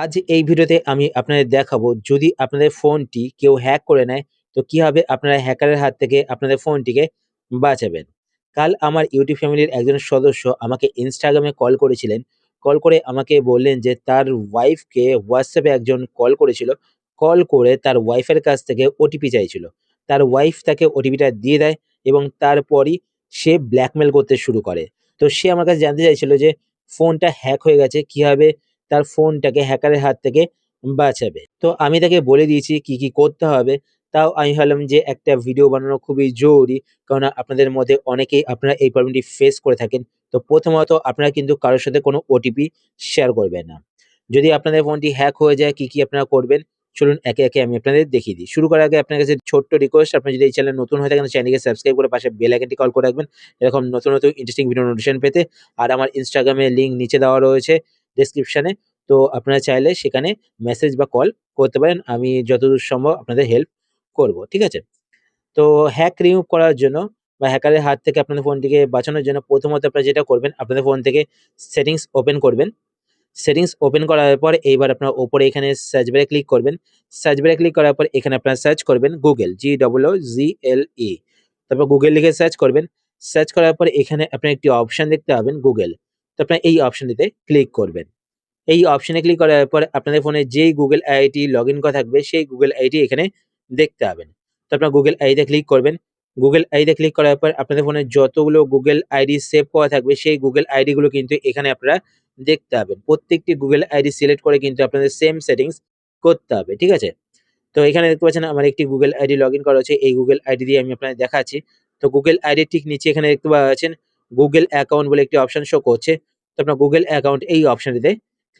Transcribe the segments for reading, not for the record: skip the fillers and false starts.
আজ এই ভিডিওতে আমি আপনাদের দেখাবো যদি আপনাদের ফোনটি কেউ হ্যাক করে নেয় তো কিভাবে আপনারা হ্যাকারের হাত থেকে আপনাদের ফোনটিকে বাঁচাবেন। কাল আমার ইউটিউব ফ্যামিলির একজন সদস্য আমাকে ইনস্টাগ্রামে কল করেছিলেন। কল করে আমাকে বললেন যে তার ওয়াইফকে হোয়াটসঅ্যাপে একজন কল করেছিল। কল করে তার ওয়াইফের কাছ থেকে ওটিপি চাইছিল। তার ওয়াইফ তাকে ওটিপিটা দিয়ে দেয় এবং তারপরই সে ব্ল্যাকমেইল করতে শুরু করে। তো সে আমার কাছে জানতে চাইছিল যে ফোনটা হ্যাক হয়ে গেছে কিভাবে তার ফোনটাকে হ্যাকারের হাত থেকে বাঁচাবে। তো আমি তাকে বলে দিয়েছি কি করতে হবে। তাও আমি ভাবলাম যে একটা ভিডিও বানানো খুবই জরুরি। কেননা আপনাদের মধ্যে অনেকেই আপনারা এই প্রবলেমটি ফেস করে থাকেন। তো প্রথমত আপনারা কিন্তু কারো সাথে কোনো ওটিপি শেয়ার করবেন না। যদি আপনাদের ফোনটি হ্যাক হয়ে যায় কি আপনারা করবেন? চলুন একে আমি আপনাদের দেখিয়ে দিই। শুরু করার আগে আপনার কাছে ছোট্ট রিকোয়েস্ট, আপনি যদি এই চ্যানেলে নতুন হয়ে থাকেন চ্যানেলটিকে সাবস্ক্রাইব করে পাশে বেল আইকনটি কল করে রাখবেন। এরকম নতুন ইন্টারেস্টিং ভিডিও নোটিফিকেশন পেতে। আর আমার Instagram এর লিংক নিচে দেওয়া রয়েছে ডেসক্রিপশনে। তো আপনারা চাইলে সেখানে মেসেজ বা কল করতে পারেন। আমি যতদূর সম্ভব আপনাদের হেল্প করব। ঠিক আছে? তো হ্যাক রিমুভ করার জন্য বা হ্যাকারের হাত থেকে আপনাদের ফোনটিকে বাঁচানোর জন্য প্রথমত আপনারা যেটা করবেন, আপনাদের ফোন থেকে সেটিংস ওপেন করবেন। সেটিংস ওপেন করার পর এইবার আপনারা উপরে এখানে সার্চ বারে ক্লিক করবেন। সার্চ বারে ক্লিক করার পর এখানে আপনারা সার্চ করবেন গুগল, GOOGLE। তারপর গুগল লিখে সার্চ করবেন। সার্চ করার পর এখানে আপনারা একটি অপশন দেখতে পাবেন গুগল। তো আপনারা এই অপশনটিতে ক্লিক করবেন। এই অপশনে ক্লিক করার পর আপনাদের ফোনে যেই গুগল আইডি লগইন করা থাকবে সেই গুগল আইডি এখানে দেখতে পাবেন। তো আপনারা গুগল আইডিতে ক্লিক করবেন। গুগল আইডিতে ক্লিক করার পর আপনাদের ফোনে যতগুলো গুগল আইডি সেভ করা থাকবে সেই গুগল আইডি গুলো কিন্তু এখানে আপনারা দেখতে পাবেন। প্রত্যেকটি গুগল আইডি সিলেক্ট করে কিন্তু আপনাদের সেম সেটিংস করতে হবে। ঠিক আছে? তো এখানে দেখতে পাচ্ছেন আমার একটি গুগল আইডি লগইন করা আছে। এই গুগল আইডি দিয়ে আমি আপনাদের দেখাচ্ছি। তো গুগল আইডির ঠিক নিচে এখানে দেখতে পাচ্ছেন গুগল অ্যাকাউন্ট বলে একটি অপশন শো করছে। তো আপনার গুগল অ্যাকাউন্ট এই অপশনটিতে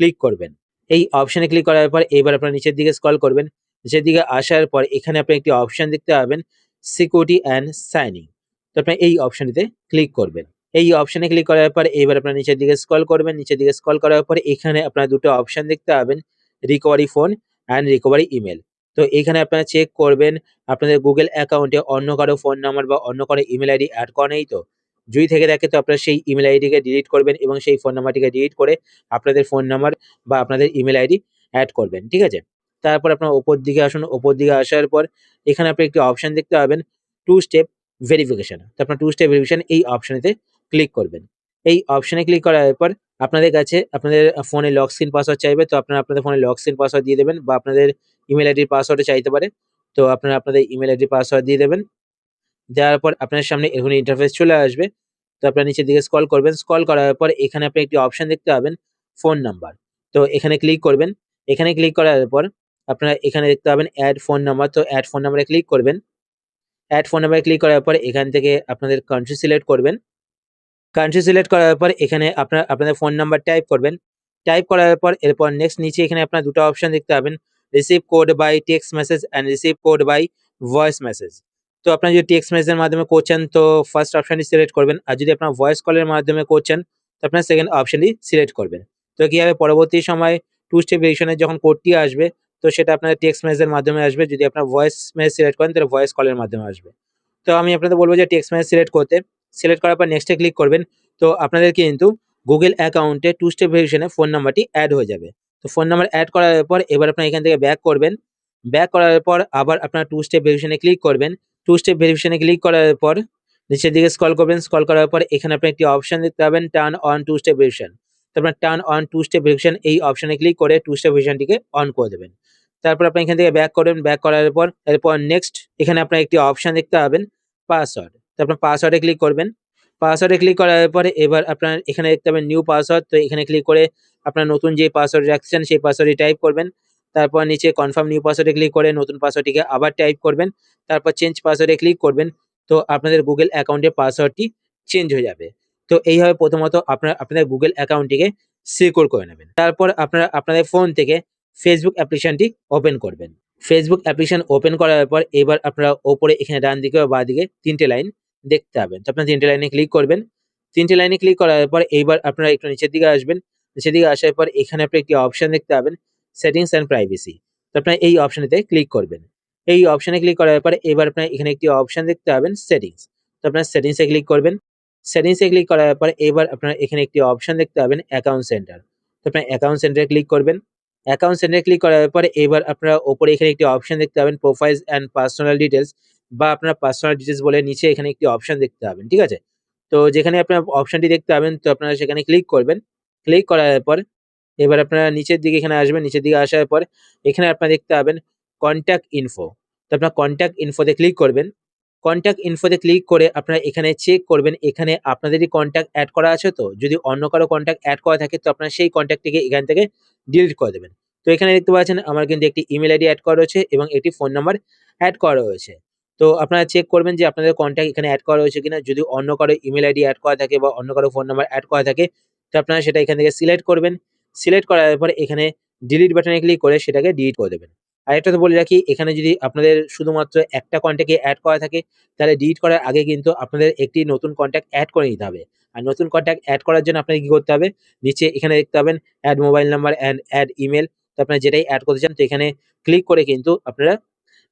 ক্লিক করবেন। এই অপশনে ক্লিক করার পর এবার আপনারা নিচের দিকে স্ক্রল করবেন। নিচের দিকে আসার পর এখানে আপনি একটি অপশন দেখতে পাবেন সিকিউরিটি অ্যান্ড সাইন ইন। তো আপনি এই অপশনটিতে ক্লিক করবেন। এই অপশনে ক্লিক করার পর এবার আপনারা নিচের দিকে স্ক্রল করবেন। নিচের দিকে স্ক্রল করার পর এখানে আপনারা দুটো অপশন দেখতে পাবেন recovery phone and recovery email. তো এখানে আপনারা চেক করবেন আপনাদের গুগল অ্যাকাউন্টে অন্য কারো ফোন নাম্বার বা অন্য কারো ইমেইল আইডি এড করা নেই তো? যদি থেকে থাকে তো আপনারা সেই ইমেইল আইডিকে ডিলিট করবেন এবং সেই ফোন নাম্বারটিকে ডিলিট করে আপনাদের ফোন নাম্বার বা আপনাদের ইমেইল আইডি এড করবেন। ঠিক আছে? তারপর আপনারা উপর দিকে আসুন। উপর দিকে আসার পর এখানে আপনি একটি অপশন দেখতে পাবেন টু স্টেপ ভেরিফিকেশন। তো আপনার টু স্টেপ ভেরিফিকেশন এই অপশনেতে ক্লিক করবেন। এই অপশনে ক্লিক করার পর আপনাদের কাছে আপনাদের ফোনে লক স্ক্রিন পাসওয়ার্ড চাইবে। তো আপনারা আপনাদের ফোনে লক স্ক্রিন পাসওয়ার্ড দিয়ে দেবেন বা আপনাদের ইমেইল আইডির পাসওয়ার্ডও চাইতে পারে। তো আপনারা আপনাদের ইমেইল আইডির পাসওয়ার্ড দিয়ে দেবেন। দেওয়ার পর আপনার সামনে এরকম ইন্টারফেস চলে আসবে। তো আপনারা নিচের দিকে স্ক্রল করবেন। স্ক্রল করার পর এখানে আপনি একটি অপশন দেখতে পাবেন ফোন নাম্বার। তো এখানে ক্লিক করবেন। এখানে ক্লিক করার পর আপনারা এখানে দেখতে পাবেন এড ফোন নাম্বার। তো এড ফোন নাম্বারে ক্লিক করবেন। এড ফোন নাম্বারে ক্লিক করার পর এখান থেকে আপনাদের কান্ট্রি সিলেক্ট করবেন। কান্ট্রি সিলেক্ট করার পর এখানে আপনাদের ফোন নাম্বার টাইপ করবেন। টাইপ করার পর এরপর নেক্সট নিচে এখানে আপনারা দুটো অপশন দেখতে পাবেন। Receive code by text message and receive code by voice message. তো আপনারা যদি টেক্সট মেসেজের মাধ্যমে করছেন তো ফার্স্ট অপশনটি সিলেক্ট করবেন। আর যদি আপনারা ভয়েস কলের মাধ্যমে করছেন তো আপনারা সেকেন্ড অপশনটি সিলেক্ট করবেন। তো কি হবে পরবর্তী সময়ে টু স্টেপ ভেরিফিকেশনের যখন কোডটি আসবে তো সেটা আপনাদের টেক্সট মেসেজের মাধ্যমে আসবে। যদি আপনারা ভয়েস মেসেজ সিলেক্ট করেন তাহলে ভয়েস কলের মাধ্যমে আসবে। তো আমি আপনাদের বলব যে টেক্সট মেসেজ সিলেক্ট করতে। সিলেক্ট করার পর নেক্সট এ ক্লিক করবেন। তো আপনাদের কিন্তু গুগল অ্যাকাউন্টে টু স্টেপ ভেরিফিকেশনে ফোন নাম্বারটি এড হয়ে যাবে। তো ফোন নাম্বার এড করার পর এবার আপনারা এখান থেকে ব্যাক করবেন। ব্যাক করার পর আবার আপনারা টু স্টেপ ভেরিফিকেশনে ক্লিক করবেন। টু স্টেপ ভেরিফিকেশনে ক্লিক করার পর নিচের দিকে স্ক্রল করবেন। স্ক্রল করার পর এখানে আপনি একটি অপশন দেখতে পাবেন turn on two step verification. তো আপনারা turn on two step verification এই অপশনে ক্লিক করে টু স্টেপ ভেরিফিকেশনটিকে অন করে দেবেন। তারপর আপনি এখান থেকে ব্যাক করবেন। ব্যাক করার পর এরপর নেক্সট এখানে আপনারা একটি অপশন দেখতে পাবেন পাসওয়ার্ড। তো আপনার পাসওয়ার্ডে ক্লিক করবেন। পাসওয়ার্ডে ক্লিক করার পরে এবার আপনার এখানে দেখতে পাবেন নিউ পাসওয়ার্ড। তো এখানে ক্লিক করে আপনার নতুন যে পাসওয়ার্ড রাখছেন সেই পাসওয়ার্ডটি টাইপ করবেন। তারপর নিচে কনফার্ম নিউ পাসওয়ার্ডে ক্লিক করে নতুন পাসওয়ার্ডটিকে আবার টাইপ করবেন। তারপর চেঞ্জ পাসওয়ার্ডে ক্লিক করবেন। তো আপনাদের গুগল অ্যাকাউন্টের পাসওয়ার্ডটি চেঞ্জ হয়ে যাবে। তো এইভাবে প্রথমত আপনারা আপনাদের গুগল অ্যাকাউন্টটিকে সিকিউর করে নেবেন। তারপর আপনারা আপনাদের ফোন থেকে ফেসবুক অ্যাপ্লিকেশনটি ওপেন করবেন। ফেসবুক অ্যাপ্লিকেশন ওপেন করার পর এবার আপনারা ওপরে এখানে ডান দিকে বা বাঁদিকে ৩ টে লাইন দেখতে পাবেন। তো আপনারা ৩ টে লাইনে ক্লিক করবেন। ৩ টে লাইনে ক্লিক করার পর এইবার আপনারা একটু নিচের দিকে আসবেন। নিচের দিকে আসার পর এখানে আপনি একটি অপশন দেখতে পাবেন সেটিংস অ্যান্ড প্রাইভেসি। তো আপনারা এই অপশনটিতে ক্লিক করবেন। এই অপশনে ক্লিক করার পরে এবার আপনারা এখানে একটি অপশন দেখতে পাবেন সেটিংস। তো আপনারা সেটিংস এ ক্লিক করবেন। সেটিংস এ ক্লিক করার পরে এবার আপনারা এখানে একটি অপশন দেখতে পাবেন অ্যাকাউন্ট সেন্টার। তো আপনারা অ্যাকাউন্ট সেন্টারে ক্লিক করবেন। অ্যাকাউন্ট সেন্টারে ক্লিক করার পরে এবার আপনারা ওপরে এখানে একটি অপশন দেখতে পাবেন প্রোফাইলস অ্যান্ড পার্সোনাল ডিটেইলস বা আপনার পার্সোনাল ডিটেইলস বলে নিচে এখানে একটি অপশন দেখতে পাবেন। ঠিক আছে? তো যেখানে আপনার অপশনটি দেখতে পাবেন তো আপনারা সেখানে ক্লিক করবেন। ক্লিক করার পর এবার আপনারা নিচের দিকে এখানে আসবেন। নিচের দিকে আসার পর এখানে আপনারা দেখতে পাবেন কনট্যাক্ট ইনফো। তো আপনারা কনট্যাক্ট ইনফোতে ক্লিক করবেন। কনট্যাক্ট ইনফোতে ক্লিক করে আপনারা এখানে চেক করবেন এখানে আপনাদেরই কনট্যাক্ট এড করা আছে তো? যদি অন্য কারো কনট্যাক্ট এড করা থাকে তো আপনারা সেই কনট্যাক্টটিকে এখান থেকে ডিলিট করে দেবেন। তো এখানে দেখতে পাচ্ছেন আমার কিন্তু একটি ইমেইল আইডি এড করা রয়েছে এবং একটি ফোন নাম্বার এড করা রয়েছে। তো আপনারা চেক করবেন যে আপনাদের কনট্যাক্ট এখানে এড করা রয়েছে কিনা। যদি অন্য কারো ইমেইল আইডি এড করা থাকে বা অন্য কারো ফোন নাম্বার এড করা থাকে তো আপনারা সেটা এখান থেকে সিলেক্ট করবেন। সিলেক্ট করার পরে এখানে ডিলিট বাটনে ক্লিক করে সেটাকে ডিলিট করে দেবেন। আরেকটা তো বলে রাখি এখানে যদি আপনাদের শুধুমাত্র একটা কনট্যাক্টই এড করা থাকে তাহলে ডিলিট করার আগে কিন্তু আপনাদের একটি নতুন কনট্যাক্ট এড করে নিতে হবে। আর নতুন কনট্যাক্ট এড করার জন্য আপনাকে কি করতে হবে? নিচে এখানে দেখতে পাবেন add mobile number and add email. তো আপনারা যেটাই এড করতে চান তো এখানে ক্লিক করে কিন্তু আপনারা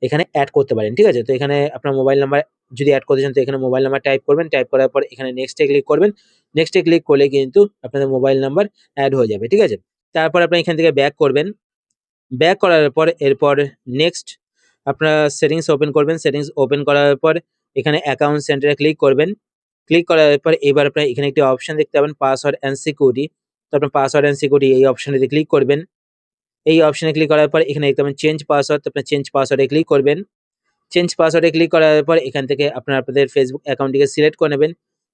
এখানে এড করতে পারেন। ঠিক আছে? তো এখানে আপনার মোবাইল নাম্বার যদি এড করতে চান তো এখানে মোবাইল নাম্বার টাইপ করবেন। টাইপ করার পর এখানে নেক্সট এ ক্লিক করবেন। নেক্সট এ ক্লিক করলে কিন্তু আপনাদের মোবাইল নাম্বার এড হয়ে যাবে। ঠিক আছে? তারপর আপনারা এখান থেকে ব্যাক করবেন। ব্যাক করার পর এরপর নেক্সট আপনারা সেটিংস ওপেন করবেন। সেটিংস ওপেন করার পর এখানে অ্যাকাউন্ট সেন্টারে ক্লিক করবেন। ক্লিক করার পর এবার আপনারা এখানে একটি অপশন দেখতে পাবেন পাসওয়ার্ড অ্যান্ড সিকিউরিটি। তো আপনার পাসওয়ার্ড অ্যান্ড সিকিউরিটি এই অপশনটিতে ক্লিক করবেন। এই অপশনে ক্লিক করার পর এখানে দেখতে পাবেন চেঞ্জ পাসওয়ার্ড। তো আপনার চেঞ্জ পাসওয়ার্ডে ক্লিক করবেন। চেঞ্জ পাসওয়ার্ডে ক্লিক করার পর এখান থেকে আপনারা আপনাদের Facebook অ্যাকাউন্টটিকে সিলেক্ট করে নেবেন।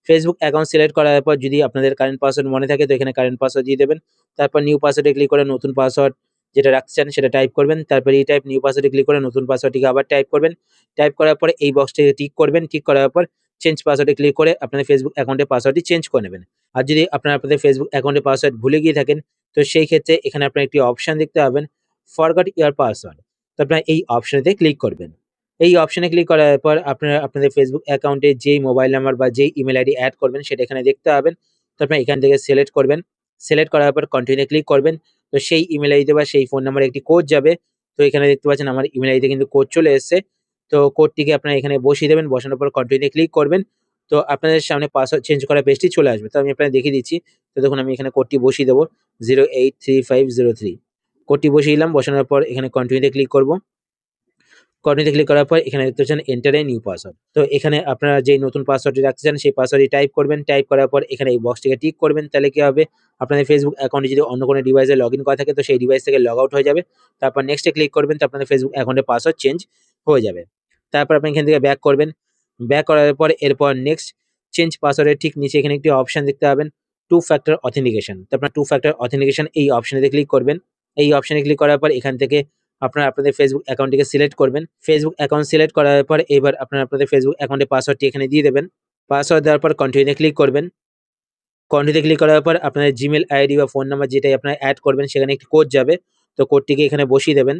Facebook অ্যাকাউন্ট সিলেক্ট করার পর যদি আপনাদের কারেন্ট পাসওয়ার্ড মনে থাকে তো এখানে কারেন্ট পাসওয়ার্ড দিয়ে দেবেন। তারপর নিউ পাসওয়ার্ডে ক্লিক করে নতুন পাসওয়ার্ড যেটা রাখতে চান সেটা টাইপ করবেন। তারপর রিটাইপ নিউ পাসওয়ার্ডে ক্লিক করে নতুন পাসওয়ার্ডটিকে আবার টাইপ করবেন। টাইপ করার পরে এই বক্সটিতে টিক করবেন। টিক করার পর চেঞ্জ পাসওয়ার্ডে ক্লিক করে আপনাদের Facebook অ্যাকাউন্টের পাসওয়ার্ডটি চেঞ্জ করে নেবেন। আর যদি আপনারা আপনাদের Facebook অ্যাকাউন্টের পাসওয়ার্ড ভুলে গিয়ে থাকেন তো সেই ক্ষেত্রে এখানে আপনারা একটি অপশন দেখতে পাবেন ফরগট ইওর পাসওয়ার্ড। তো আপনারা এই অপশনেতে ক্লিক করবেন। এই অপশনে ক্লিক করার পর আপনারা আপনাদের Facebook অ্যাকাউন্টে যেই মোবাইল নাম্বার বা যেই ইমেইল আইডি এড করবেন সেটা এখানে দেখতে পাবেন। তো আপনারা এখান থেকে সিলেক্ট করবেন। সিলেক্ট করার পর কন্টিনিউ ক্লিক করবেন। তো সেই ইমেইল আইডিতে বা সেই ফোন নাম্বারে একটি কোড যাবে। তো এখানে দেখতে পাচ্ছেন আমার ইমেইল আইডিতে কিন্তু কোড চলে এসেছে। তো কোডটিকে আপনারা এখানে বসিয়ে দেবেন। বসানোর পর কন্টিনিউ ক্লিক করবেন। তো আপনাদের সামনে পাসওয়ার্ড চেঞ্জ করার পেজটি চলে আসবে। তো আমি আপনাদের দেখিয়ে দিচ্ছি। তো দেখুন আমি এখানে কোডটি বসিয়ে দেব 083503 কোডটি বসিয়ে দিলাম। বসানোর পর এখানে কন্টিনিউ তে ক্লিক করব। কন্টিনিউ ক্লিক করার পর এখানে দেখতে পাচ্ছেন এন্টার এ নিউ পাসওয়ার্ড। তো এখানে আপনারা যেই নতুন পাসওয়ার্ডটি রাখতে চান সেই পাসওয়ার্ডটি টাইপ করবেন। টাইপ করার পর এখানে এই বক্সটিকে টিক করবেন। তাহলে কি হবে? আপনাদের Facebook অ্যাকাউন্টে যদি অন্য কোনো ডিভাইসে লগইন করা থাকে তো সেই ডিভাইস থেকে লগ আউট হয়ে যাবে। তারপর নেক্সট এ ক্লিক করবেন তো আপনাদের Facebook অ্যাকাউন্টের পাসওয়ার্ড চেঞ্জ হয়ে যাবে। তারপর আপনি এখান থেকে ব্যাক করবেন। ব্যাক করার পর এরপর নেক্সট চেঞ্জ পাসওয়ার্ডের ঠিক নিচে এখানে একটি অপশন দেখতে পাবেন টু ফ্যাক্টর অথেন্টিকেশন। তো আপনার টু ফ্যাক্টর অথেন্টিকেশন এই অপশনেতে ক্লিক করবেন। এই অপশনে ক্লিক করার পর এখান থেকে আপনারা আপনাদের Facebook অ্যাকাউন্টটিকে সিলেক্ট করবেন। Facebook অ্যাকাউন্ট সিলেক্ট করার পর এবার আপনারা আপনাদের Facebook অ্যাকাউন্টের পাসওয়ার্ডটি এখানে দিয়ে দেবেন। পাসওয়ার্ড দেওয়ার পর কন্টিনিউ ক্লিক করবেন। কন্টিনিউ ক্লিক করার পর আপনাদের Gmail আইডি বা ফোন নাম্বার যেটাই আপনারা এড করবেন সেখানে একটি কোড যাবে। তো কোডটিকে এখানে বসিয়ে দেবেন।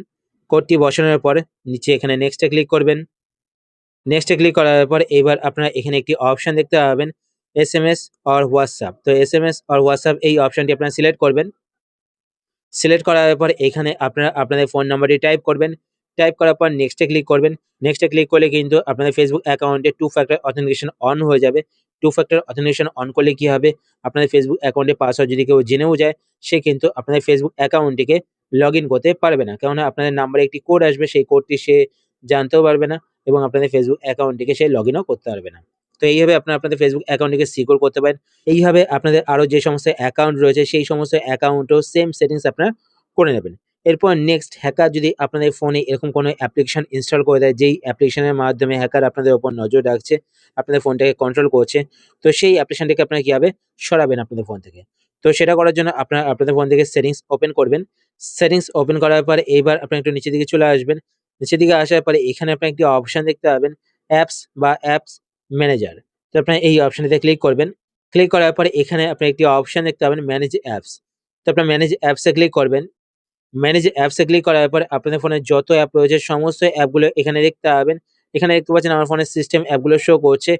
কোডটি বসানোর পর নিচে এখানে নেক্সট এ ক্লিক করবেন। নেক্সট এ ক্লিক করার পর এবার আপনারা এখানে একটি অপশন দেখতে পাবেন SMS অর WhatsApp। তো SMS অর WhatsApp এই অপশনটি আপনারা সিলেক্ট করবেন। সিলেক্ট করার পর এখানে আপনারা আপনাদের ফোন নাম্বারটি টাইপ করবেন। টাইপ করার পর নেক্সট এ ক্লিক করবেন। নেক্সট এ ক্লিক করলে কিন্তু আপনাদের Facebook অ্যাকাউন্টে টু ফ্যাক্টর অথেন্টিকেশন অন হয়ে যাবে। টু ফ্যাক্টর অথেন্টিকেশন অন করলে কি হবে? আপনাদের Facebook অ্যাকাউন্টের পাসওয়ার্ড যদি কেউ জেনেও যায়, সে কিন্তু আপনাদের Facebook অ্যাকাউন্টটিকে লগইন করতে পারবে না। কেননা আপনাদের নাম্বারে একটি কোড আসবে, সেই কোডটি সে জানতেও পারবে না এবং আপনাদের Facebook অ্যাকাউন্টটিকে সে লগইনও করতে পারবে না। তো এইভাবে আপনারা আপনাদের Facebook অ্যাকাউন্টটিকে সিকিউর করতে পারেন। এইভাবে আপনাদের আরো যে সমস্ত অ্যাকাউন্ট রয়েছে সেই সমস্ত অ্যাকাউন্টেও সেম সেটিংস আপনারা করে নেবেন। এরপর নেক্সট হ্যাকার যদি আপনাদের ফোনে এরকম কোনো অ্যাপ্লিকেশন ইনস্টল করে দেয়, যেই অ্যাপ্লিকেশনের মাধ্যমে হ্যাকার আপনাদের উপর নজর রাখছে, আপনাদের ফোনটাকে কন্ট্রোল করছে। তো সেই অ্যাপ্লিকেশনটাকে আপনারা কিভাবে সরাবেন আপনাদের ফোন থেকে? তো সেটা করার জন্য আপনারা আপনাদের ফোন থেকে সেটিংস ওপেন করবেন। সেটিংস ওপেন করার পর এইবার আপনারা একটু নিচের দিকে চলে আসবেন। নিচের দিকে আসার পরে এখানে আপনারা একটি অপশন দেখতে পাবেন অ্যাপস বা অ্যাপস ম্যানেজার। তো আপনারা এই অপশনটিতে ক্লিক করবেন। ক্লিক করার পরে এখানে আপনারা একটি অপশন দেখতে পাবেন ম্যানেজ অ্যাপস। তো আপনারা ম্যানেজ অ্যাপস এ ক্লিক করবেন। ম্যানেজ অ্যাপস এ ক্লিক করার পর আপনাদের ফোনে যত অ্যাপ রয়েছে সমস্ত অ্যাপগুলো এখানে দেখতে পাবেন। এখানে দেখতে পাচ্ছেন আমার ফোনে সিস্টেম অ্যাপগুলো শো করছে।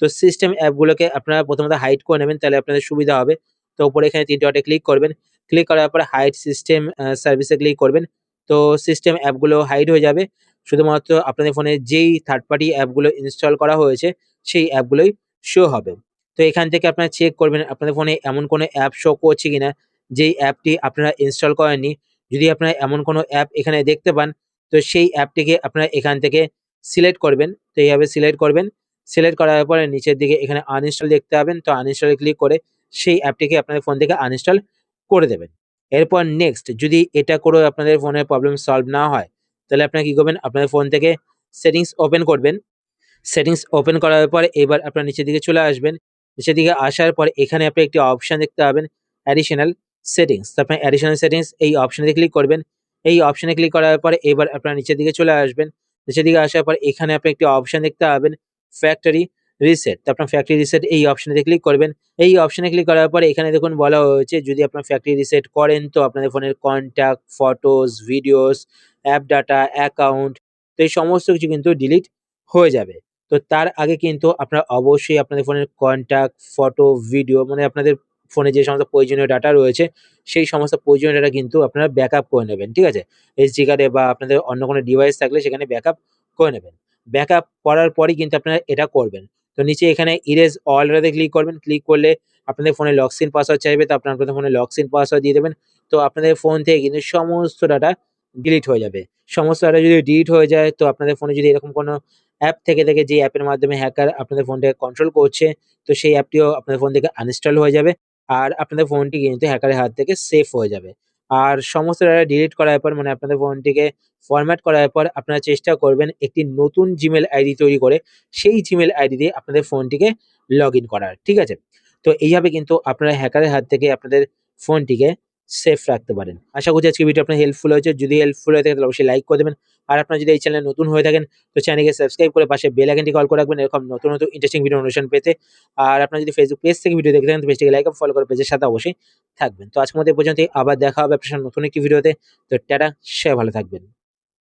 তো সিস্টেম অ্যাপগুলোকে আপনারা প্রথমত হাইড করে নেবেন তাহলে আপনাদের সুবিধা হবে। তো উপরে এখানে ৩ ডটে ক্লিক করবেন। ক্লিক করার পর হাইড সিস্টেম সার্ভিস এ ক্লিক করবেন। তো সিস্টেম অ্যাপগুলো হাইড হয়ে যাবে। শুধুমাত্র আপনাদের ফোনে যেই থার্ড পার্টি অ্যাপগুলো ইনস্টল করা হয়েছে সেই অ্যাপগুলোই শো হবে। তো এখান থেকে আপনারা চেক করবেন আপনাদের ফোনে এমন কোনো অ্যাপ শো করছে কিনা যেই অ্যাপটি আপনারা ইনস্টল করেননি। যদি আপনারা এমন কোনো অ্যাপ এখানে দেখতে পান, তো সেই অ্যাপটিকে আপনারা এখান থেকে সিলেক্ট করবেন। তো এইভাবে সিলেক্ট করবেন। সিলেক্ট করার পরে নিচের দিকে এখানে আনইনস্টল দেখতে পাবেন। তো আনইনস্টলে ক্লিক করে সেই অ্যাপটিকে আপনাদের ফোন থেকে আনইনস্টল করে দেবেন। এরপর নেক্সট যদি এটা করেও আপনাদের ফোনের প্রবলেম সলভ না হয়, তাহলে আপনারা কি করবেন? আপনাদের ফোন থেকে সেটিংস ওপেন করবেন। সেটিংস ওপেন করার পরে এবার আপনার নিচের দিকে চলে আসবেন। নিচের দিকে আসার পরে এখানে আপনি একটি অপশন দেখতে পাবেন অ্যাডিশনাল সেটিংস। তো আপনার অ্যাডিশনাল সেটিংস এই অপশনে ক্লিক করবেন। এই অপশনে ক্লিক করার পরে এবার আপনার নিচের দিকে চলে আসবেন। নিচের দিকে আসার পর এখানে আপনি একটি অপশন দেখতে পাবেন ফ্যাক্টরি রিসেট। তো আপনার ফ্যাক্টরি রিসেট এই অপশনেতে ক্লিক করবেন। এই অপশনে ক্লিক করার পরে এখানে দেখুন বলা হয়েছে যদি আপনার ফ্যাক্টরি রিসেট করেন তো আপনাদের ফোনের contact, photos, videos, app data, account তো এই সমস্ত কিছু কিন্তু ডিলিট হয়ে যাবে। তো তার আগে কিন্তু আপনারা অবশ্যই আপনাদের ফোনের কনট্যাক্ট, ফটো, ভিডিও মানে আপনাদের ফোনে যে সমস্ত প্রয়োজনীয় ডাটা রয়েছে, সেই সমস্ত প্রয়োজনীয় ডাটা কিন্তু আপনারা ব্যাকআপ করে নেবেন। ঠিক আছে? এসডি কার্ডে বা আপনাদের অন্য কোনো ডিভাইস থাকলে সেখানে ব্যাকআপ করে নেবেন। ব্যাকআপ করার পরেই কিন্তু আপনারা এটা করবেন। তো নিচে এখানে ইরেজ অল টাতে ক্লিক করবেন। ক্লিক করলে আপনাদের ফোনে লক সিন পাসওয়ার্ড চাইবে। তো আপনারা আপনাদের ফোনে লক সিন পাসওয়ার্ড দিয়ে দেবেন। তো আপনাদের ফোন থেকে কিন্তু সমস্ত ডাটা ডিলিট হয়ে যাবে। সমস্ত ডাটা যদি ডিলিট হয়ে যায় তো আপনাদের ফোনে যদি এরকম কোনো অ্যাপ থেকে থাকে যে অ্যাপের মাধ্যমে হ্যাকার আপনাদের ফোনটাকে কন্ট্রোল করছে, তো সেই অ্যাপটিও আপনাদের ফোন থেকে আনইনস্টল হয়ে যাবে। আর আপনাদের ফোনটি কিন্তু হ্যাকারের হাত থেকে সেফ হয়ে যাবে। আর সমস্ত ডাটা ডিলিট করার পর মানে আপনাদের ফোনটিকে ফরম্যাট করার পর আপনারা চেষ্টা করবেন একটি নতুন Gmail আইডি তৈরি করে সেই Gmail আইডি দিয়ে আপনাদের ফোনটিকে লগইন করার। ঠিক আছে? তো এইভাবে কিন্তু আপনারা হ্যাকারের হাত থেকে আপনাদের ফোনটিকে সেফ রাখতে পারেন। আশা করছি আজকের ভিডিও আপনার হেল্পফুল হয়েছে। যদি হেল্পফুল হয়ে থাকে তাহলে অবশ্যই লাইক করে দেবেন। আর আপনারা যদি এই চ্যানেলে নতুন হয়ে থাকেন তো চ্যানেলকে সাবস্ক্রাইব করে পাশে বেল আইকনটি অল করে রাখবেন এরকম নতুন, নতুন ইন্টারেস্টিং ভিডিও নোটিফিকেশন পেতে। আর আপনারা যদি Facebook পেজ থেকে ভিডিও দেখে থাকেন তো পেজটিকে লাইক এবং ফলো করে পেজের সাথে অবশ্যই থাকবেন। তো আজকের মতো এই পর্যন্তই। আবার দেখা হবে আপনার সাথে নতুন একটি ভিডিওতে। তো টাটা, সবাই ভালো থাকবেন।